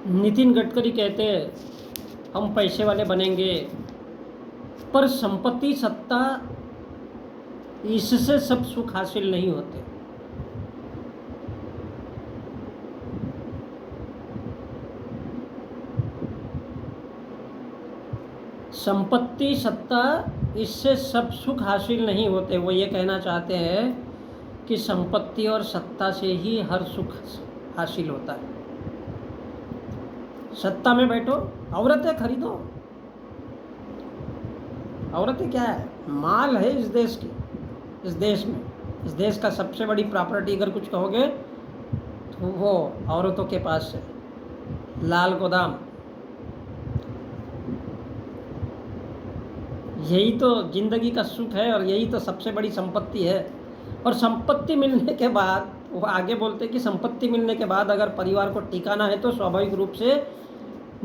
नितिन गडकरी कहते हैं हम पैसे वाले बनेंगे, पर संपत्ति सत्ता इससे सब सुख हासिल नहीं होते। संपत्ति सत्ता इससे सब सुख हासिल नहीं होते। वो ये कहना चाहते हैं कि संपत्ति और सत्ता से ही हर सुख हासिल होता है। सत्ता में बैठो, औरतें खरीदो। औरतें क्या है? माल है इस देश की, इस देश में, इस देश का सबसे बड़ी प्रॉपर्टी अगर कुछ कहोगे तो वो औरतों के पास है। लाल गोदाम, यही तो जिंदगी का सुख है और यही तो सबसे बड़ी संपत्ति है। और संपत्ति मिलने के बाद वो आगे बोलते हैं कि संपत्ति मिलने के बाद अगर परिवार को टिकाना है तो स्वाभाविक रूप से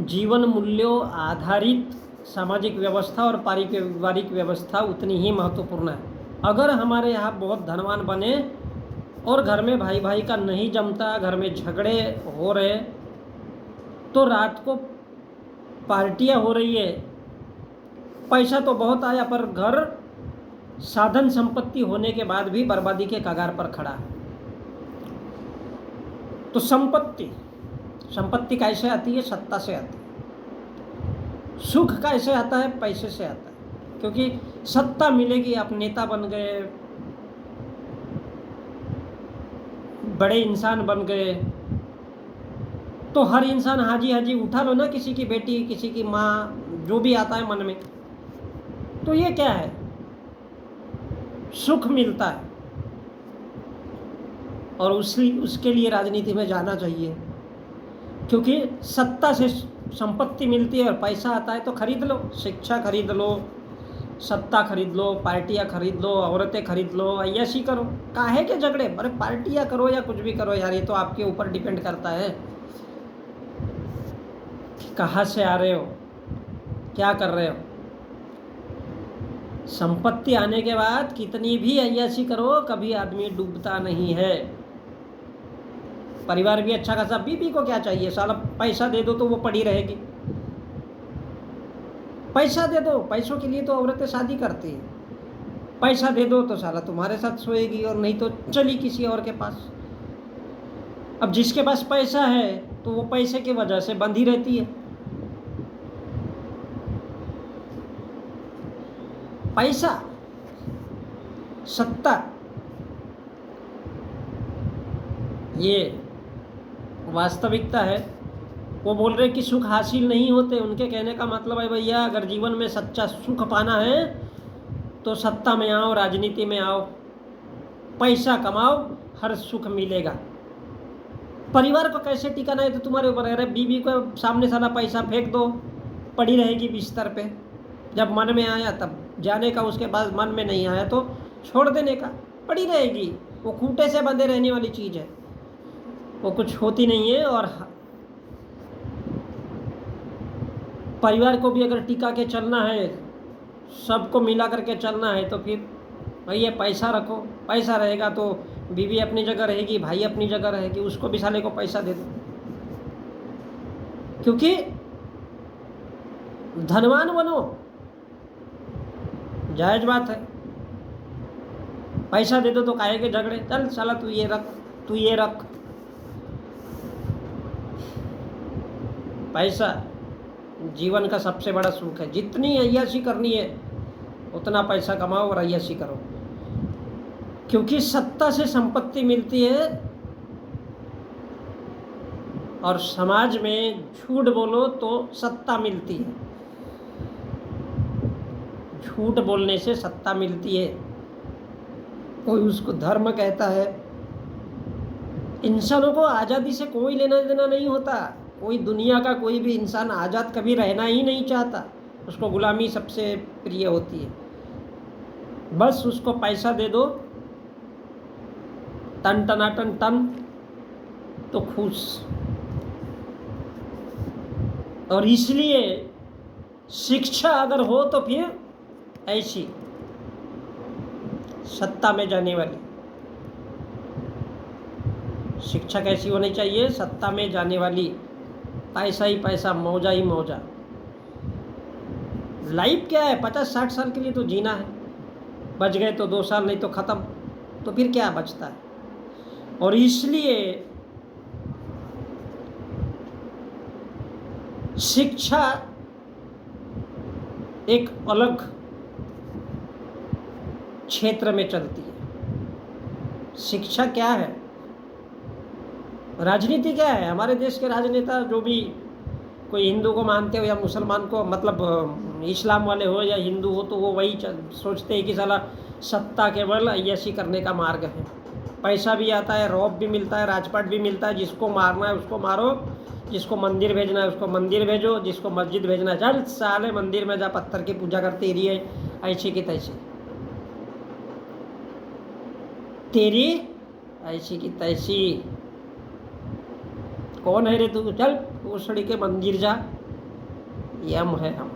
जीवन मूल्यों आधारित सामाजिक व्यवस्था और पारिवारिक व्यवस्था उतनी ही महत्वपूर्ण है। अगर हमारे यहाँ बहुत धनवान बने और घर में भाई भाई का नहीं जमता, घर में झगड़े हो रहे, तो रात को पार्टियाँ हो रही है, पैसा तो बहुत आया पर घर साधन संपत्ति होने के बाद भी बर्बादी के कगार पर खड़ा है। तो संपत्ति कैसे आती है? सत्ता से आती है। सुख कैसे आता है? पैसे से आता है। क्योंकि सत्ता मिलेगी, आप नेता बन गए, बड़े इंसान बन गए, तो हर इंसान हाजी हाजी उठा लो ना, किसी की बेटी, किसी की माँ, जो भी आता है मन में, तो ये क्या है? सुख मिलता है। और उसके लिए राजनीति में जाना चाहिए, क्योंकि सत्ता से संपत्ति मिलती है और पैसा आता है। तो खरीद लो, शिक्षा खरीद लो, सत्ता खरीद लो, पार्टियाँ खरीद लो, औरतें खरीद लो, अय्याशी करो। काहे के झगड़े? अरे पार्टियाँ करो या कुछ भी करो यार, ये तो आपके ऊपर डिपेंड करता है कि कहाँ से आ रहे हो, क्या कर रहे हो। संपत्ति आने के बाद कितनी भी अय्याशी करो, कभी आदमी डूबता नहीं है। परिवार भी अच्छा खासा, बीबी को क्या चाहिए? साला पैसा दे दो तो वो पड़ी रहेगी। पैसा दे दो, पैसों के लिए तो औरतें शादी करती हैं। पैसा दे दो तो साला तुम्हारे साथ सोएगी, और नहीं तो चली किसी और के पास। अब जिसके पास पैसा है तो वो पैसे की वजह से बंधी रहती है। पैसा, सत्ता, ये वास्तविकता है। वो बोल रहे कि सुख हासिल नहीं होते। उनके कहने का मतलब है भैया, अगर जीवन में सच्चा सुख पाना है तो सत्ता में आओ, राजनीति में आओ, पैसा कमाओ, हर सुख मिलेगा। परिवार को कैसे टिकाना है तो तुम्हारे ऊपर है। अरे बीवी को सामने साला पैसा फेंक दो, पड़ी रहेगी बिस्तर पे। जब मन में आया तब जाने का, उसके बाद मन में नहीं आया तो छोड़ देने का, पड़ी रहेगी। वो खूंटे से बंधे रहने वाली चीज़ है, वो कुछ होती नहीं है। और परिवार को भी अगर टिका के चलना है, सबको मिला करके चलना है, तो फिर भैया पैसा रखो। पैसा रहेगा तो बीवी अपनी जगह रहेगी, भाई अपनी जगह रहेगी, उसको भी साले को पैसा दे दो। क्योंकि धनवान बनो, जायज बात है। पैसा दे दो तो काहे के झगड़े? चल साला तू ये रख, तू ये रख। पैसा जीवन का सबसे बड़ा सुख है। जितनी अय्याशी करनी है उतना पैसा कमाओ और अय्याशी करो, क्योंकि सत्ता से संपत्ति मिलती है। और समाज में झूठ बोलो तो सत्ता मिलती है, झूठ बोलने से सत्ता मिलती है। कोई उसको धर्म कहता है। इंसानों को आज़ादी से कोई लेना देना नहीं होता। कोई दुनिया का कोई भी इंसान आज़ाद कभी रहना ही नहीं चाहता, उसको गुलामी सबसे प्रिय होती है। बस उसको पैसा दे दो, टन टनाटन टन, तो खुश। और इसलिए शिक्षा अगर हो तो फिर ऐसी सत्ता में जाने वाली शिक्षा कैसी होनी चाहिए? सत्ता में जाने वाली। पैसा ही पैसा, मौजा ही मौजा। लाइफ क्या है? 50-60 साल के लिए तो जीना है, बच गए तो 2 साल, नहीं तो ख़त्म। तो फिर क्या बचता है? और इसलिए शिक्षा एक अलग क्षेत्र में चलती है। शिक्षा क्या है? राजनीति क्या है? हमारे देश के राजनेता जो भी कोई हिंदू को मानते हो या मुसलमान को, मतलब इस्लाम वाले हो या हिंदू हो, तो वो वही सोचते हैं कि साला सत्ता केवल अय्याशी करने का मार्ग है। पैसा भी आता है, रौब भी मिलता है, राजपाट भी मिलता है, जिसको मारना है उसको मारो, जिसको मंदिर भेजना है उसको मंदिर भेजो, जिसको मस्जिद भेजना है चल साले मंदिर में जा, पत्थर की पूजा करते रहिए, ऐसी की तैसी, तेरी ऐसी की तैसी। कौन है रे तू? चल भोसड़ी के मंदिर जा, यम है हम।